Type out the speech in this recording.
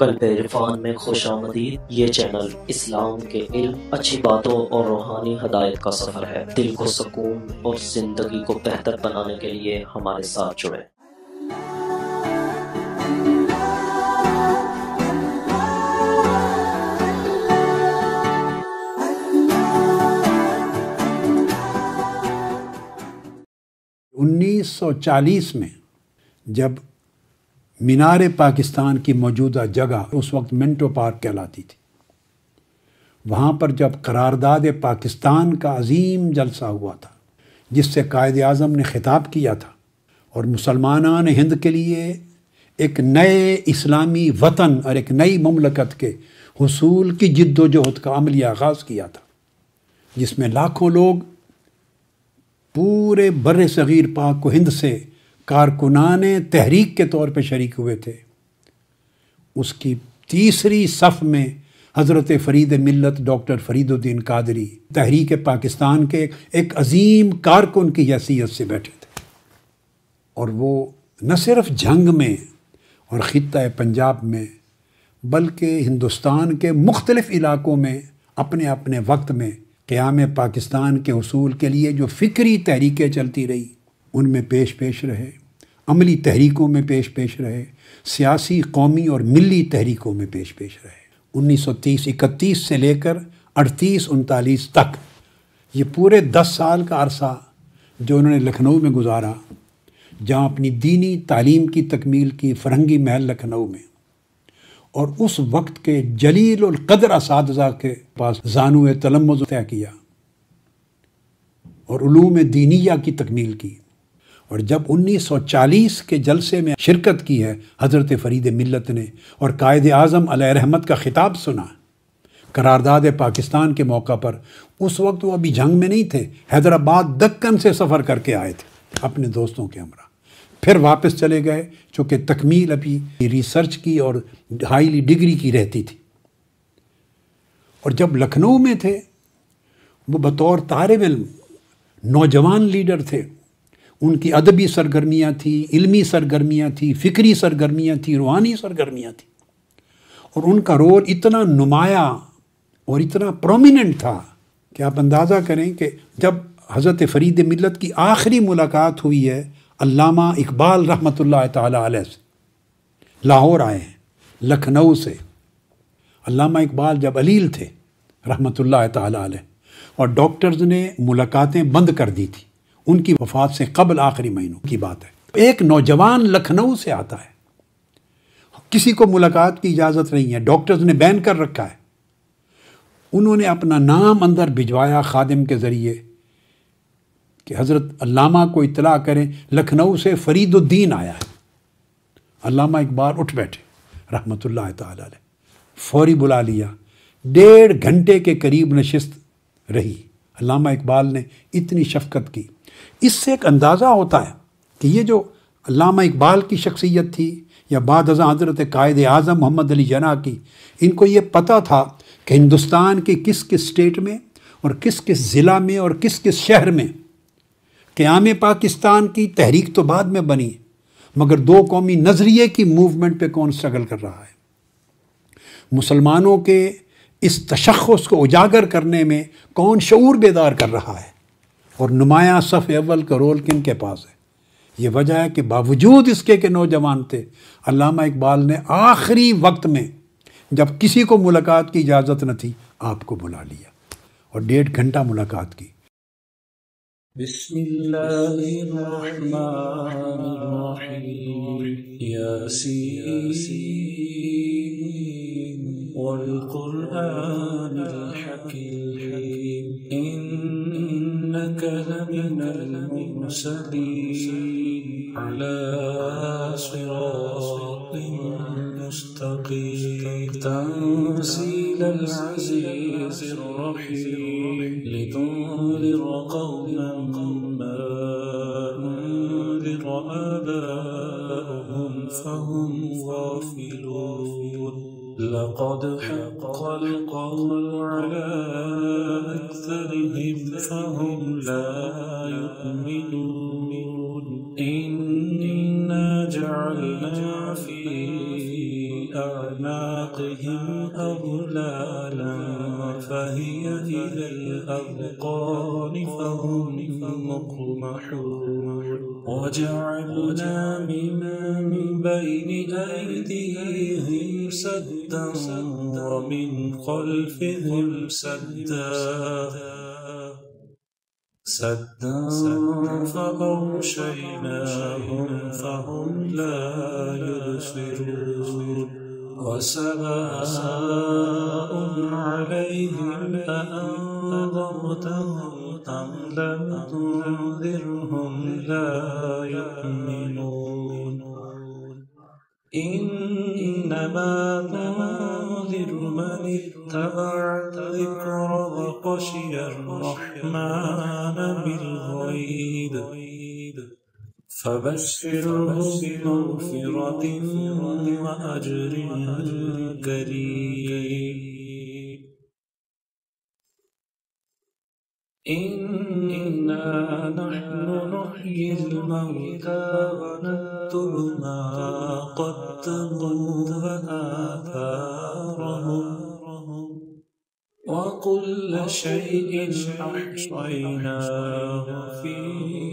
قلب عرفان میں خوش آمدید۔ یہ چینل اسلام کے علم، اچھی باتوں اور روحانی ہدایت کا سفر ہے۔ دل کو سکون اور زندگی کو بہتر بنانے کے لیے ہمارے ساتھ جڑیں۔ انیس سو چالیس میں جب مینار پاکستان کی موجودہ جگہ اس وقت منٹو پارک کہلاتی تھی، وہاں پر جب قرارداد پاکستان کا عظیم جلسہ ہوا تھا جس سے قائد اعظم نے خطاب کیا تھا اور مسلمانان ہند کے لیے ایک نئے اسلامی وطن اور ایک نئی مملکت کے حصول کی جد و جہد کا عملی آغاز کیا تھا، جس میں لاکھوں لوگ پورے بر صغیر پاک و ہند سے کارکنان تحریک کے طور پہ شریک ہوئے تھے، اس کی تیسری صف میں حضرت فرید ملت ڈاکٹر فرید الدین قادری تحریک پاکستان کے ایک عظیم کارکن کی حیثیت سے بیٹھے تھے، اور وہ نہ صرف جنگ میں اور خطہ پنجاب میں بلکہ ہندوستان کے مختلف علاقوں میں اپنے اپنے وقت میں قیام پاکستان کے حصول کے لیے جو فکری تحریکیں چلتی رہی ان میں پیش رہے، عملی تحریکوں میں پیش رہے، سیاسی، قومی اور ملی تحریکوں میں پیش رہے۔ 1930-31 سے لے کر 38-39 تک یہ پورے 10 سال کا عرصہ جو انہوں نے لکھنؤ میں گزارا، جہاں اپنی دینی تعلیم کی تکمیل کی فرنگی محل لکھنؤ میں، اور اس وقت کے جلیل القدر اساتذہ کے پاس زانو تلمذ طے کیا اور علوم دینیہ کی تکمیل کی، اور جب 1940 کے جلسے میں شرکت کی ہے حضرت فرید ملت نے اور قائد اعظم علیہ رحمت کا خطاب سنا قرارداد پاکستان کے موقع پر، اس وقت وہ ابھی جنگ میں نہیں تھے، حیدرآباد دکن سے سفر کر کے آئے تھے اپنے دوستوں کے ہمراہ، پھر واپس چلے گئے چونکہ تکمیل ابھی ریسرچ کی اور ہائیلی ڈگری کی رہتی تھی، اور جب لکھنؤ میں تھے وہ بطور طالب علم نوجوان لیڈر تھے، ان کی ادبی سرگرمیاں تھیں، علمی سرگرمیاں تھیں، فکری سرگرمیاں تھیں، روحانی سرگرمیاں تھیں، اور ان کا رول اتنا نمایاں اور اتنا پرومیننٹ تھا کہ آپ اندازہ کریں کہ جب حضرت فرید ملت کی آخری ملاقات ہوئی ہے علامہ اقبال رحمۃ اللہ تعالیٰ علیہ سے، لاہور آئے ہیں لکھنؤ سے، علامہ اقبال جب علیل تھے رحمۃ اللہ تعالیٰ علیہ، اور ڈاکٹرز نے ملاقاتیں بند کر دی تھی ان کی وفات سے قبل، آخری مہینوں کی بات ہے، ایک نوجوان لکھنؤ سے آتا ہے، کسی کو ملاقات کی اجازت نہیں ہے، ڈاکٹرز نے بین کر رکھا ہے، انہوں نے اپنا نام اندر بھجوایا خادم کے ذریعے کہ حضرت علامہ کو اطلاع کریں لکھنؤ سے فرید الدین آیا ہے۔ علامہ اقبال اٹھ بیٹھے رحمۃ اللہ تعالی علیہ، فوری بلا لیا، 1.5 گھنٹے کے قریب نشست رہی، علامہ اقبال نے اتنی شفقت کی۔ اس سے ایک اندازہ ہوتا ہے کہ یہ جو علامہ اقبال کی شخصیت تھی یا بعد ازاں حضرت قائد اعظم محمد علی جناح کی، ان کو یہ پتہ تھا کہ ہندوستان کی کس کس اسٹیٹ میں اور کس کس ضلع میں اور کس کس شہر میں قیام پاکستان کی تحریک تو بعد میں بنی، مگر 2 قومی نظریے کی موومنٹ پہ کون سٹرگل کر رہا ہے، مسلمانوں کے اس تشخص کو اجاگر کرنے میں کون شعور بیدار کر رہا ہے، اور نمایاں صف اول کا رول کن کے پاس ہے۔ یہ وجہ ہے کہ باوجود اس کے کہ نوجوان تھے، علامہ اقبال نے آخری وقت میں جب کسی کو ملاقات کی اجازت نہ تھی آپ کو بلا لیا اور 1.5 گھنٹہ ملاقات کی۔ بسم اللہ الرحمن الرحیم، یاسین والقرآن الحکیم، انک لمن المرسلین علی صراط مستقیم، تنزیل العزیز الرحیم، لتنذر قوما ما انذر آباؤهم فهم غافلون، لقد حق القول على أكثرهم فهم لا يؤمنون، إنا جعلنا في أعناقهم أعناقهم أغلالا فهي إلى الأذقان فهم مقمحون وجعلنا من بين أيديهم سدا ومن خلفهم سدا فأغشيناهم فهم لا يبصرون وسواء عليهم أأنذرتهم أم لم تنذرهم لا يؤمنون إنما تنذر من اتبع الذكر وخشي الرحمن بالغيب فبشره بمغفرة وأجر كريم إنا نحن نحيي الموتى ونكتب ما قدموا وآثارهم وكل شيء أحصيناه في